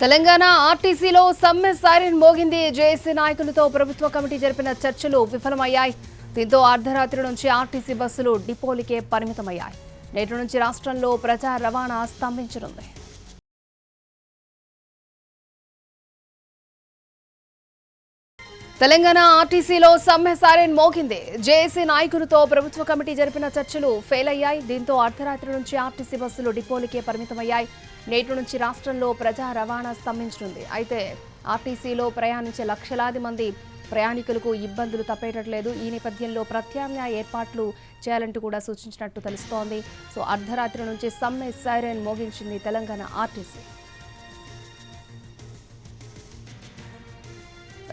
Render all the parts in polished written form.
తెలంగాణ ఆర్టీసీలో సమ్మె సైరన్ మోగింది. జేఏసీ నాయకులతో ప్రభుత్వ కమిటీ జరిపిన చర్చలు విఫలమయ్యాయి. దీంతో అర్ధరాత్రి నుంచి ఆర్టీసీ బస్సులు డిపోలకే పరిమితమయ్యాయి. నేటి నుంచి రాష్ట్రంలో ప్రజా రవాణా స్తంభించనుంది. తెలంగాణ ఆర్టీసీలో సమ్మె సైరన్ మోగింది. జేఏసీ నాయకులతో ప్రభుత్వ కమిటీ జరిపిన చర్చలు ఫెయిల్ అయ్యాయి. దీంతో అర్ధరాత్రి నుంచి ఆర్టీసీ బస్సులు డిపోలకే పరిమితమయ్యాయి. నేటి నుంచి రాష్ట్రంలో ప్రజా రవాణా స్తంభించనుంది. అయితే ఆర్టీసీలో ప్రయాణించే లక్షలాది మంది ప్రయాణికులకు ఇబ్బందులు తప్పేటట్లేదు. ఈ నేపథ్యంలో ప్రత్యామ్నాయ ఏర్పాట్లు చేయాలంటూ కూడా సూచించినట్టు తెలుస్తోంది. సో అర్ధరాత్రి నుంచి సమ్మె సైరన్ మోగించింది తెలంగాణ ఆర్టీసీ.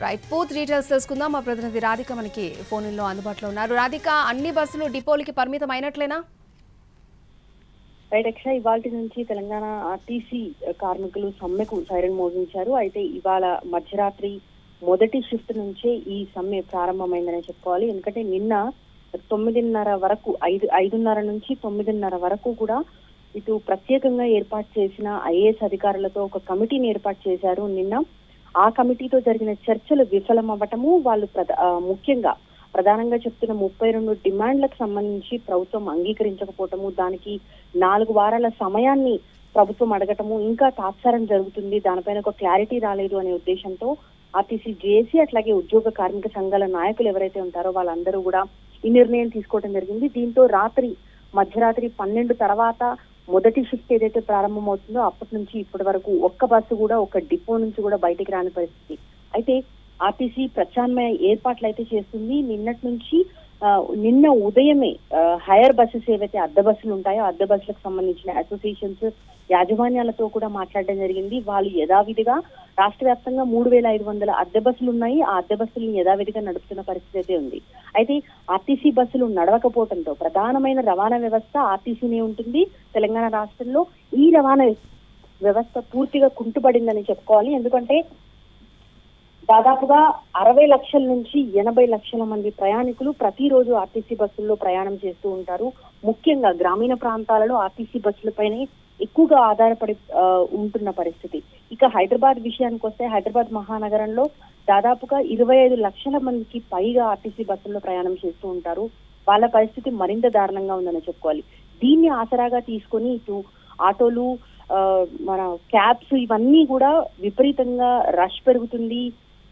రైట్, పూర్తి డీటెయిల్స్ తెలుసుకుందాం. మా ప్రతినిధి రాధిక మనకి ఫోన్లో అందుబాటులో ఉన్నారు. రాధిక, అన్ని బస్సులు డిపోలకి పరిమితం అయినట్లేనా? రైట్ అక్ష, ఇవాళ నుంచి తెలంగాణ ఆర్టీసీ కార్మికులు సమ్మెకు సైరన్ మోగించారు. అయితే ఇవాళ మధ్యరాత్రి మొదటి షిఫ్ట్ నుంచే ఈ సమ్మె ప్రారంభమైందనే చెప్పుకోవాలి. ఎందుకంటే నిన్న 9:30 వరకు 5:30 నుంచి 9:30 వరకు కూడా ఇటు ప్రత్యేకంగా ఏర్పాటు చేసిన ఐఏఎస్ అధికారులతో ఒక కమిటీని ఏర్పాటు చేశారు. నిన్న ఆ కమిటీతో జరిగిన చర్చలు విఫలం అవ్వటము, వాళ్ళు ముఖ్యంగా ప్రధానంగా చెప్తున్న 32 డిమాండ్లకు సంబంధించి ప్రభుత్వం అంగీకరించకపోవటము, దానికి 4 వారాల సమయాన్ని ప్రభుత్వం అడగటము, ఇంకా తాత్సారం జరుగుతుంది, దానిపైన ఒక క్లారిటీ రాలేదు అనే ఉద్దేశంతో ఆర్టీసీ జేఏసీ అట్లాగే ఉద్యోగ కార్మిక సంఘాల నాయకులు ఎవరైతే ఉంటారో వాళ్ళందరూ కూడా ఈ నిర్ణయం తీసుకోవడం జరిగింది. దీంతో మధ్యరాత్రి 12 తర్వాత మొదటి షిఫ్ట్ ఏదైతే ప్రారంభమవుతుందో అప్పటి నుంచి ఇప్పటి వరకు ఒక్క బస్సు కూడా ఒక డిపో నుంచి కూడా బయటికి రాని పరిస్థితి. అయితే ఆర్టీసీ ప్రత్యామ్నాయ ఏర్పాట్లు అయితే చేస్తుంది. నిన్న ఉదయమే హైయర్ బస్సెస్ ఏవైతే అద్దె బస్సులు ఉంటాయో అద్దె బస్సులకు సంబంధించిన అసోసియేషన్స్ యాజమాన్యాలతో కూడా మాట్లాడడం జరిగింది. వాళ్ళు యథావిధిగా రాష్ట్ర వ్యాప్తంగా 3,500 అద్దె బస్సులు ఉన్నాయి. ఆ అద్దె బస్సులను యథావిధిగా నడుపుతున్న పరిస్థితి అయితే ఉంది. అయితే ఆర్టీసీ బస్సులు నడవకపోవడంతో ప్రధానమైన రవాణా వ్యవస్థ ఆర్టీసీనే ఉంటుంది తెలంగాణ రాష్ట్రంలో. ఈ రవాణా వ్యవస్థ పూర్తిగా కుంటుపడిందని చెప్పుకోవాలి. ఎందుకంటే దాదాపుగా 60 లక్షల నుంచి 80 లక్షల మంది ప్రయాణికులు ప్రతిరోజు ఆర్టీసీ బస్సుల్లో ప్రయాణం చేస్తూ ఉంటారు. ముఖ్యంగా గ్రామీణ ప్రాంతాలలో ఆర్టీసీ బస్సులపైనే ఎక్కువగా ఆధారపడి ఉంటున్న పరిస్థితి. ఇక హైదరాబాద్ విషయానికి వస్తే హైదరాబాద్ మహానగరంలో దాదాపుగా 25 లక్షల మందికి పైగా ఆర్టీసీ బస్సుల్లో ప్రయాణం చేస్తూ ఉంటారు. వాళ్ళ పరిస్థితి మరింత దారుణంగా ఉందని చెప్పుకోవాలి. దీన్ని ఆసరాగా తీసుకొని ఇటు ఆటోలు, మన క్యాబ్స్ ఇవన్నీ కూడా విపరీతంగా రష్ పెరుగుతుంది,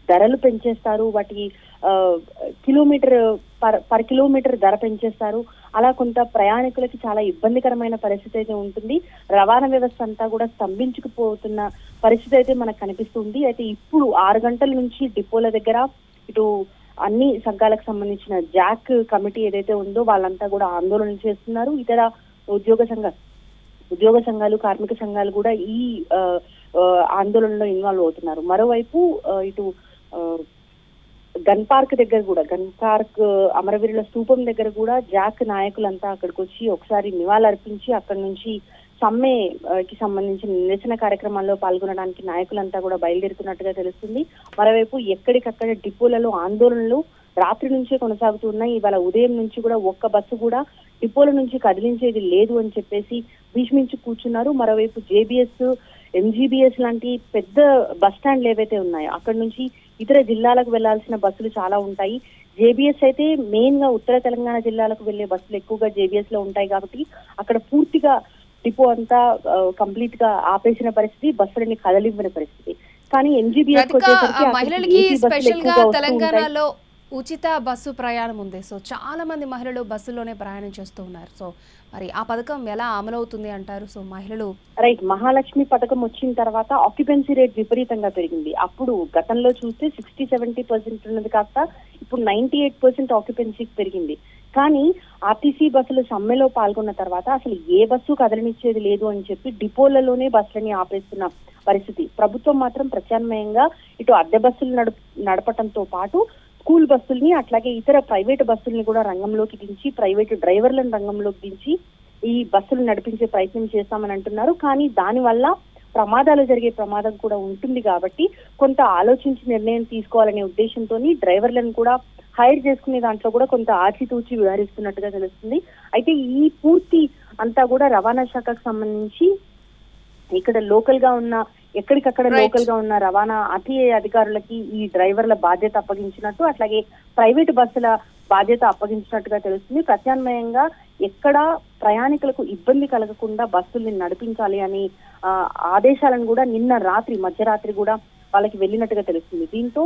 ధరలు పెంచేస్తారు, వాటికి పర్ కిలోమీటర్ ధర పెంచేస్తారు. అలా కొంత ప్రయాణికులకి చాలా ఇబ్బందికరమైన పరిస్థితి అయితే ఉంటుంది. రవాణా వ్యవస్థ అంతా కూడా స్తంభించుకుపోతున్న పరిస్థితి అయితే మనకు కనిపిస్తుంది. అయితే ఇప్పుడు 6 గంటల నుంచి డిపోల దగ్గర ఇటు అన్ని సంఘాలకు సంబంధించిన జాక్ కమిటీ ఏదైతే ఉందో వాళ్ళంతా కూడా ఆందోళన చేస్తున్నారు. ఇతర ఉద్యోగ సంఘాలు, కార్మిక సంఘాలు కూడా ఈ ఆందోళనలో ఇన్వాల్వ్ అవుతున్నారు. మరోవైపు ఇటు గన్ పార్క్ అమరవీరుల స్తూపం దగ్గర కూడా జాక్ నాయకులంతా అక్కడికి వచ్చి ఒకసారి నివాళులర్పించి అక్కడి నుంచి సమ్మెకి సంబంధించిన నిరసన కార్యక్రమాల్లో పాల్గొనడానికి నాయకులంతా కూడా బయలుదేరుతున్నట్టుగా తెలుస్తుంది. మరోవైపు ఎక్కడికక్కడ డిపోలలో ఆందోళనలు రాత్రి నుంచే కొనసాగుతున్నాయి. ఇవాళ ఉదయం నుంచి కూడా ఒక్క బస్సు కూడా డిపోల నుంచి కదిలించేది లేదు అని చెప్పేసి భీష్మించి కూర్చున్నారు. మరోవైపు జేబీఎస్, ఎంజీబీఎస్ లాంటి పెద్ద బస్ స్టాండ్లు ఏవైతే ఉన్నాయో అక్కడి నుంచి ఇతర జిల్లాలకు వెళ్లాల్సిన బస్సులు చాలా ఉంటాయి. జేబీఎస్ అయితే మెయిన్ గా ఉత్తర తెలంగాణ జిల్లాలకు వెళ్లే బస్సులు ఎక్కువగా జేబీఎస్ లో ఉంటాయి కాబట్టి అక్కడ పూర్తిగా డిపో అంతా కంప్లీట్ గా ఆపేసిన పరిస్థితి, బస్సులని కదలివ్వని పరిస్థితి. కానీ ఎంజీబీఎస్ మహిళలకి స్పెషల్ గా తెలంగాణలో ఉచిత బస్సు ప్రయాణం ఉంది. సో చాలా మంది మహిళలు బస్సులోనే ప్రయాణం చేస్తూ ఉన్నారు. సో మరి ఆ పథకం ఎలా అమలవుతుంది అంటారు? సో మహిళలు రైట్, మహాలక్ష్మి పథకం వచ్చిన తర్వాత ఆక్యుపెన్సీ రేట్ విపరీతంగా పెరిగింది. అప్పుడు గతంలో చూస్తే 60-70% ఉన్నది కాస్త ఇప్పుడు 98% ఆక్యుపెన్సీకి పెరిగింది. కానీ ఆర్టీసీ బస్సులు సమ్మెలో పాల్గొన్న తర్వాత అసలు ఏ బస్సు కదలనిచ్చేది లేదు అని చెప్పి డిపోలలోనే బస్సులని ఆపేస్తున్న పరిస్థితి. ప్రభుత్వం మాత్రం ప్రత్యామ్నాయంగా ఇటు అద్దె బస్సులు నడపటంతో పాటు స్కూల్ బస్సుల్ని అట్లాగే ఇతర ప్రైవేటు బస్సుల్ని కూడా రంగంలోకి దించి, ప్రైవేటు డ్రైవర్లను రంగంలోకి దించి ఈ బస్సులు నడిపించే ప్రయత్నం చేస్తామని అంటున్నారు. కానీ దానివల్ల ప్రమాదాలు జరిగే ప్రమాదం కూడా ఉంటుంది కాబట్టి కొంత ఆలోచించి నిర్ణయం తీసుకోవాలనే ఉద్దేశంతో డ్రైవర్లను కూడా హైర్ చేసుకునే దాంట్లో కూడా కొంత ఆచితూచి వ్యవహరిస్తున్నట్టుగా తెలుస్తుంది. అయితే ఈ పూర్తి అంతా కూడా రవాణా శాఖకు సంబంధించి ఇక్కడ లోకల్ గా ఉన్న ఎక్కడికక్కడ Right. లోకల్ గా ఉన్న రవాణా ఆర్టీఏ అధికారులకి ఈ డ్రైవర్ల బాధ్యత అప్పగించినట్టు, అట్లాగే ప్రైవేటు బస్సుల బాధ్యత అప్పగించినట్టుగా తెలుస్తుంది. ప్రత్యామ్నాయంగా ఎక్కడ ప్రయాణికులకు ఇబ్బంది కలగకుండా బస్సుల్ని నడిపించాలి అని ఆదేశాలను కూడా నిన్న రాత్రి మధ్యరాత్రి కూడా వాళ్ళకి వెళ్ళినట్టుగా తెలుస్తుంది. దీంతో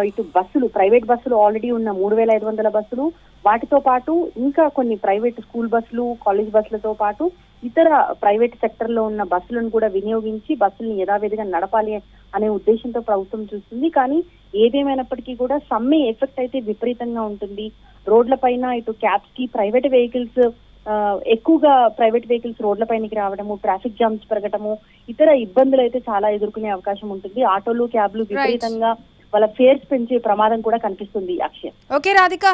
ఇటు బస్సులు, ప్రైవేట్ బస్సులు ఆల్రెడీ ఉన్న 3,500 బస్సులు, వాటితో పాటు ఇంకా కొన్ని ప్రైవేట్ స్కూల్ బస్సులు, కాలేజ్ బస్సులతో పాటు ఇతర ప్రైవేట్ సెక్టర్ లో ఉన్న బస్సులను కూడా వినియోగించి బస్సుల్ని యథావిధిగా నడపాలి అనే ఉద్దేశంతో ప్రభుత్వం చూస్తుంది. కానీ ఏదేమైనప్పటికీ కూడా సమ్మె ఎఫెక్ట్ అయితే విపరీతంగా ఉంటుంది. రోడ్ల పైన ఇటు క్యాబ్స్ కి, ప్రైవేట్ వెహికల్స్ ఎక్కువగా ప్రైవేట్ వెహికల్స్ రోడ్ల పైనకి రావడము, ట్రాఫిక్ జామ్స్ పెరగటము, ఇతర ఇబ్బందులు అయితే చాలా ఎదుర్కొనే అవకాశం ఉంటుంది. ఆటోలు, క్యాబ్లు విపరీతంగా వాళ్ళ ఫేర్స్ పెంచే ప్రమాదం కూడా కనిపిస్తుంది. అక్షయ్. ఓకే రాధిక.